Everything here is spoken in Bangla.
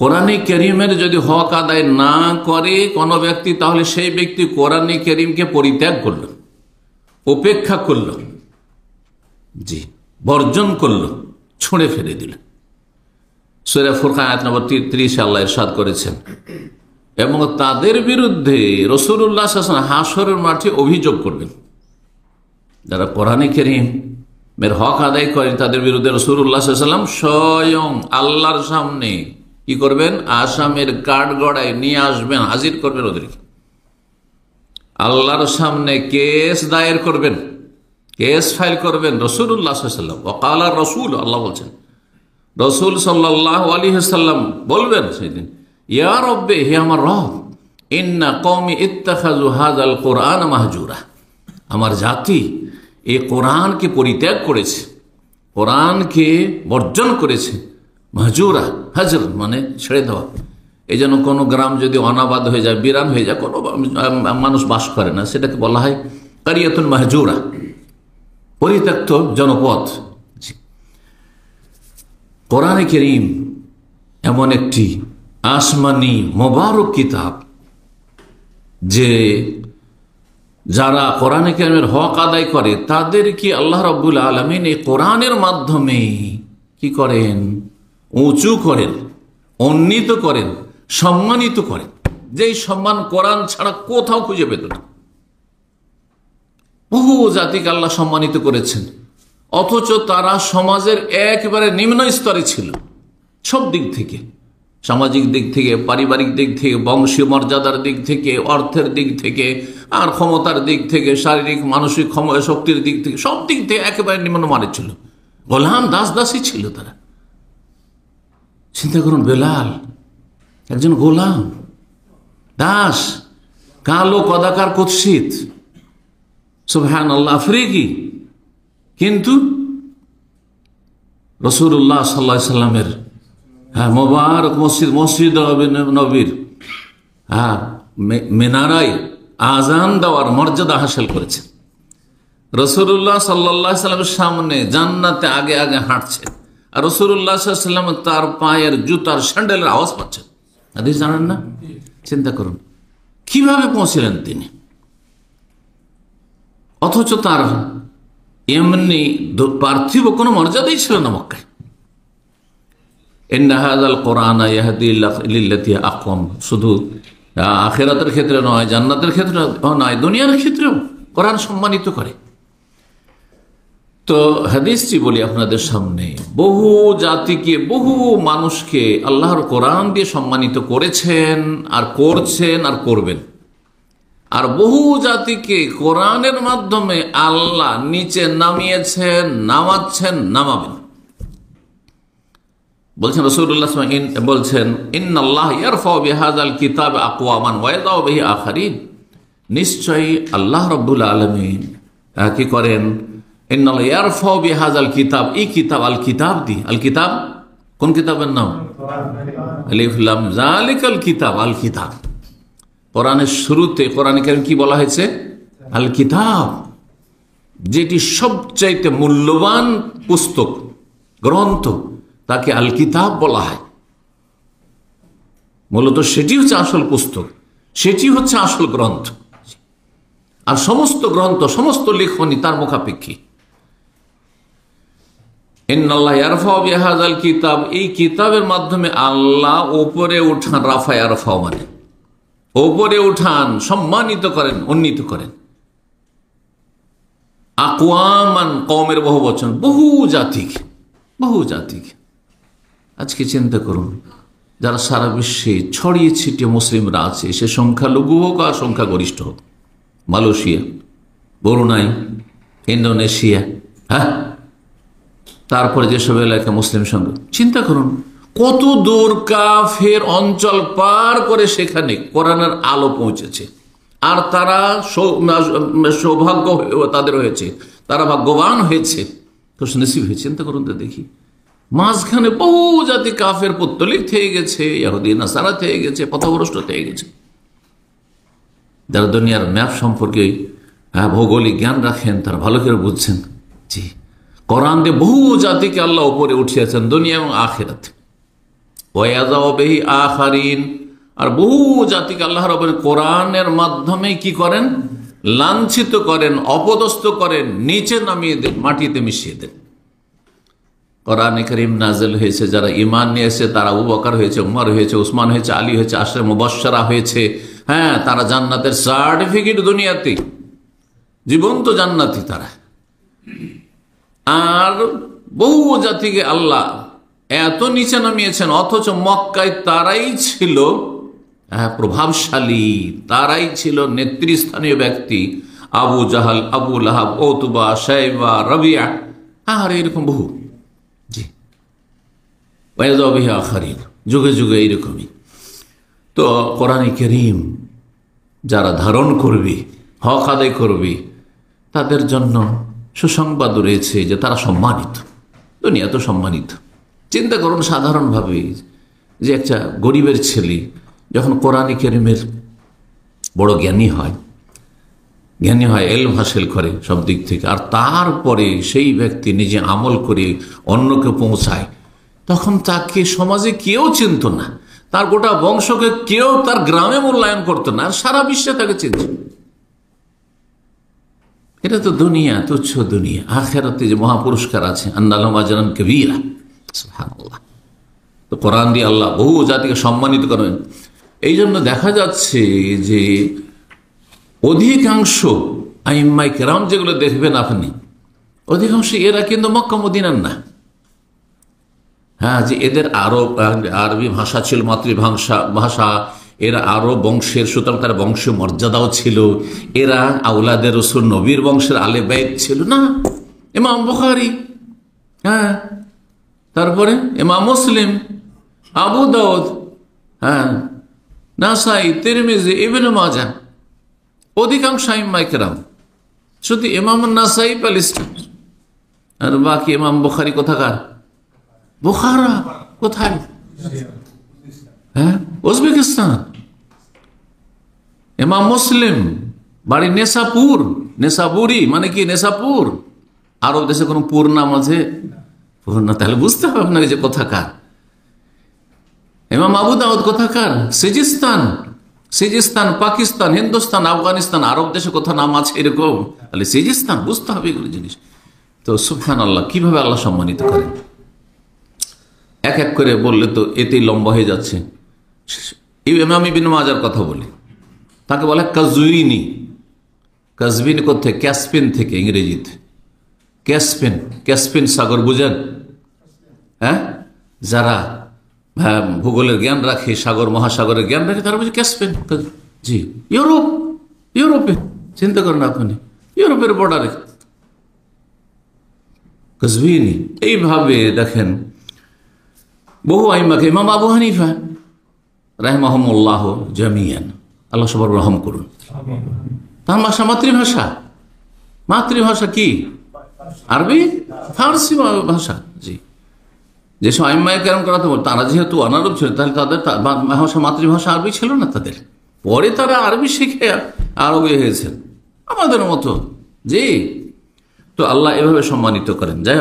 কোরআনে কারীমের যদি হক আদায় না করে কোনো ব্যক্তি, তাহলে সেই ব্যক্তি কোরআনে কারীমকে পরিত্যাগ করল, উপেক্ষা করল, জি, বর্জন করল, ছুঁড়ে ফেলে দিল। সূরা ফুরকান আয়াত নম্বর 33 আল্লাহ ইরশাদ করেছেন। এবং তাদের বিরুদ্ধে রাসূলুল্লাহ সাল্লাল্লাহু আলাইহি ওয়াসাল্লাম হাশরের মাঠে অভিযোগ করবেন। যারা কোরআনে কারীমের হক আদায় করেন তাদের বিরুদ্ধে রাসূলুল্লাহ সাল্লাল্লাহু আলাইহি ওয়াসাল্লাম স্বয়ং আল্লাহর সামনে কি করবেন? আসামের কাঠগড়ায় নিয়ে আসবেন, হাজির করবেন ওদেরকে। আল্লাহর সামনে কেস দায়ের করবেন, কেস ফাইল করবেন রাসূলুল্লাহ সাল্লাল্লাহু আলাইহি ওয়াসাল্লাম। ওয়াকালা রাসূল, আল্লাহ বলছেন, রাসূল সাল্লাল্লাহু আলাইহি ওয়াসাল্লাম বলবেন সেদিন, ইয়া রব্বে, হে আমার রব, ইন্না কওমি ইত্তাখাযু হাযাল কুরআন মাহজুরা, আমার জাতি এই কোরআনকে পরিত্যাগ করেছে, কোরআনকে বর্জন করেছে। মাহজুরা, হাজর মানে ছেড়ে দেওয়া। এই জন্য কোনো গ্রাম যদি অনাবাদ হয়ে যায়, বিরান হয়ে যায়, কোনো মানুষ বাস করে না, সেটাকে বলা হয় কারিয়াতুন মাহজুরা, পরিত্যক্ত জনপদ। কোরআনে কারীম এমন একটি আসমানি মোবারক কিতাব যে যারা কোরআনে কারীমের হক আদায় করে তাদেরকে আল্লাহ রাব্বুল আলামিন এই কোরআনের মাধ্যমে কি করেন? উঁচু করেন, উন্নীত করেন, সম্মানিত করেন, যেই সম্মান কোরআন ছাড়া কোথাও খুঁজে পেত না। বহু জাতিকে আল্লাহ সম্মানিত করেছেন, অথচ তারা সমাজের একেবারে নিম্ন স্তরে ছিল, সব দিক থেকে, সামাজিক দিক থেকে, পারিবারিক দিক থেকে, বংশীয় মর্যাদার দিক থেকে, অর্থের দিক থেকে, আর ক্ষমতার দিক থেকে, শারীরিক মানসিক শক্তির দিক থেকে, সব দিক থেকে একেবারে নিম্নমানের ছিল। গোলাম, দাস দাসী ছিল তারা। চিন্তা করুন, বেলাল একজন গোলাম, দাস, কালো কদাকার কুৎসিত, সুবহানাল্লাহ, আফ্রিকি, কিন্তু রাসূলুল্লাহ সাল্লাল্লাহু আলাইহি সাল্লামের মোবারক মসজিদ নবীর মিনারায় আজান দেওয়ার মর্যাদা হাসিল করেছে। রাসূলুল্লাহ সাল্লাল্লাহু আলাইহি সাল্লামের সামনে জান্নাতে আগে আগে হাঁটছে, আর রাসূলুল্লাহ সাল্লাল্লাহু আলাইহি সাল্লাম তার পায়ের জুতার স্যান্ডেলের আওয়াজ পাচ্ছেন। হাদিস জানেন না? চিন্তা করুন কিভাবে পৌঁছিলেন তিনি, অথচ তার এমনি পার্থিব কোনো মর্যাদাই ছিল না মক্কায়। ইন্না হাযাল কুরআন ইয়াহদি লিল্লাতী আকওয়াম, শুধু আখিরাতের ক্ষেত্রে নয়, জান্নাতের ক্ষেত্রে নয়, দুনিয়ার ক্ষেত্রেও কোরআন সম্মানিত করে। তো হাদিসটি বলি আপনাদের সামনে, বহু জাতিকে, বহু মানুষকে আল্লাহর কোরআন দিয়ে সম্মানিত করেছেন, আর করছেন, আর করবেন। আর বহু জাতিকে কোরআনের মাধ্যমে আল্লাহ নিচে নামিয়েছেন, নামাচ্ছেন, নামাবেন। বলছেন রাসূলুল্লাহ বলছেন, ইন্নাল্লাহ ইয়ারফাউ বিহাযাল কিতাব আকওয়ামান ওয়া ইয়াদাউ বিহি আখারিন, নিশ্চয়ই আল্লাহ রাব্বুল আলামিন কি করেন? ইন্নাল্লাহ ইয়ারফাউ বিহাযাল কিতাব, এই কিতাব, আল কিতাব দি, আল কিতাব কোন কিতাবের নাম? আলিফ লাম যালিকাল কিতাব, আল কিতাব। কোরআনের শুরুতে কোরআনে কারীম কি বলা হয়েছে? আল কিতাব, যেটি সবচাইতে মূল্যবান পুস্তক, গ্রন্থ, তাকে আল কিতাব বলা হয়। মূলত সেটি হচ্ছে আসল পুস্তক, সেটি হচ্ছে আসল গ্রন্থ। আর সমস্ত গ্রন্থ, সমস্ত লেখনী তার মুখাপেক্ষী। ইন্নাল্লাহ ইয়ারফাউ বিহাযাল কিতাব, এই কিতাবের মাধ্যমে আল্লাহ উপরে উঠান, রাফা ইয়ারফাউ মানে উপরে উঠান, সম্মানিত করেন, উন্নীত করেন। আকওয়ামান, কওমের বহু বচন, বহু জাতিকে, বহু জাতিকে। আজকে চিন্তা করুন, যারা সারা বিশ্বে ছড়িয়ে ছিটিয়ে মুসলিমরা আছে, সে সংখ্যালঘু হোক আর সংখ্যাগরিষ্ঠ হোক, মালয়েশিয়া, ব্রুনাই, ইন্দোনেশিয়া, হ্যাঁ, তারপরে যেসব এলাকা মুসলিম সংখ্যা, চিন্তা করুন কত দূর কাফের অঞ্চল পার করে সেখানে কোরআনের আলো পৌঁছেছে। আর তারা সৌভাগ্য তাদের হয়েছে, তারা ভাগ্যবান হয়েছে, খুশনসিব হয়েছে। চিন্তা করুন তো দেখি, মাঝখানে বহু জাতি কাফের পত্তলিক থেকে গেছে, ইহুদি নাসারা থেকে গেছে, পথভ্রষ্ট থেকে গেছে। যারা দুনিয়ার ম্যাপ সম্পর্কে ভৌগোলিক জ্ঞান রাখেন তারা ভালো করে বুঝছেন, জি, কোরআন দিয়ে বহু জাতিকে আল্লাহ উপরে উঠিয়েছেন দুনিয়া এবং আখিরাতে। ওয়াযাউ বিহি আখারিন, আর বহু জাতিকে আল্লাহ রাব্বুল কোরআনের মাধ্যমে কি করেন? লাঞ্ছিত করেন, অপদস্থ করেন, নিচে নামিয়ে দেন, মাটিতে মিশিয়ে দেন। কোরআনে কারীম নাযিল হয়েছে, যারা ঈমান নিয়ে এসেছে তারা আবু বকর হয়েছে, উমর হয়েছে, উসমান হয়েছে, আলী হয়েছে, আশরে মুবাশশারা হয়েছে। হ্যাঁ, তারা জান্নাতের সার্টিফিকেট দুনিয়াতে, জীবন্ত জান্নাতি তারা। আর বহু জাতিকে আল্লাহ এত নিচে নামিয়েছেন, অথচ মক্কায় তারাই ছিল প্রভাবশালী, তারাই ছিল নেতৃস্থানীয় ব্যক্তি। আবু জাহাল, আবু লাহাব, উতবা, শাইবা, রাবিয়া, আর এরকম বহু। জি, ওয়াযাউ বিহি আখারিন, যুগে যুগে এইরকমই। তো কোরআনে কারীম যারা ধারণ করবে, হক আদায় করবে, তাদের জন্য সুসংবাদ রয়েছে যে তারা সম্মানিত, দুনিয়া তো সম্মানিত। চিন্তা করুন সাধারণভাবে যে একটা গরিবের ছেলে যখন কোরআনে কারীমের বড় জ্ঞানী হয়, ইলম হাসিল করে সব দিক থেকে, আর তারপরে সেই ব্যক্তি নিজে আমল করে অন্যকে পৌঁছায়, তখন তাকে সমাজে কেউ চিনত না, তার গোটা বংশকে কেউ তার গ্রামে মূল্যায়ন করতো না, আর সারা বিশ্বে তাকে চিনত। এটা তো দুনিয়া, তুচ্ছ দুনিয়া। আখিরাতে যে মহাপুরস্কার আছে, আন্না লাহুম আজরান কাবীরা, সুবহানাল্লাহ। তো কোরআন দিয়ে আল্লাহ বহু জাতিকে সম্মানিত করেন। এই জন্য দেখা যাচ্ছে যে অধিকাংশ আইম্মায়ে কেরাম যেগুলো দেখবেন আপনি, অধিকাংশ এরা কিন্তু মক্কা মদিনার না। হ্যাঁ, যে এদের আরবি ভাষা ছিল মাতৃভাষা, এরা আরো বংশের, সুতরাং তার বংশ মর্যাদাও ছিল, এরা আওলাদের রাসূল নবীর বংশের আলে বাইত ছিল না। ইমাম বুখারী, হ্যাঁ, তারপরে ইমাম মুসলিম, আবু দাউদ, হ্যাঁ, নাসাই, তিরমিজি, ইবনে মাজাহ, অধিকাংশ আইম্মায়ে কেরাম। শুধু ইমাম নাসাই প্যালেস্টাইন, আর বাকি ইমাম বুখারী কোথাকার? বুখারা কোথায়? হ্যাঁ, উজবেকিস্তান। ইমাম মুসলিম বাড়ি নেশাপুর, নেশাপুরি মানে কি? নেশাপুর। আরব দেশে কোন পুর নাম আছে? পুর না, তাহলে বুঝতে হবে আপনাকে যে কোথাকার। ইমাম আবু দাউদ কোথাকার? সিজিস্তান, সিজিস্তান, পাকিস্তান, হিন্দুস্তান, আফগানিস্তান, আরব দেশে কোথাও নাম আছে এরকম? তাহলে সিজিস্তান, বুঝতে হবে এগুলো জিনিস। তো সুবহানাল্লাহ, কিভাবে আল্লাহ সম্মানিত করেন। এক এক করে বললে তো এতেই লম্বা হয়ে যাচ্ছে। ইমাম ইবনে মাজার কথা বলি, তাকে বলে কাজউইনি। কাজবিন কোথায়? ক্যাসপিন থেকে, ইংরেজিতে ক্যাসপিন। ক্যাসপিন সাগর বুঝেন? হ্যাঁ, যারা ভূগোলের জ্ঞান রাখে, সাগর মহাসাগরের জ্ঞান রাখে, তারা বুঝে ক্যাসপিন। জি, ইউরোপে চিন্তা করেন আপনি, ইউরোপের বর্ডারে কাজবিনি। এইভাবে দেখেন বহু আইম্মাকে, ইমাম আবু হানিফা রাহিমাহুমুল্লাহ জামিয়ান, আল্লাহ সবার রহম করুন, তার ভাষা মাতৃভাষা। মাতৃভাষা কি? আরবি, ফার্সি ভাষা। জি, যেসব আইম্মায়ে কেরাম করাতে বল, তারা যেহেতু অনারব ছিল, তাহলে তাদের ভাষা, মাতৃভাষা আরবি ছিল না তাদের। পরে তারা আরবি শিখে আরবি হয়েছেন আমাদের মতো। জি, তো আল্লাহ এভাবে সম্মানিত করেন। যাই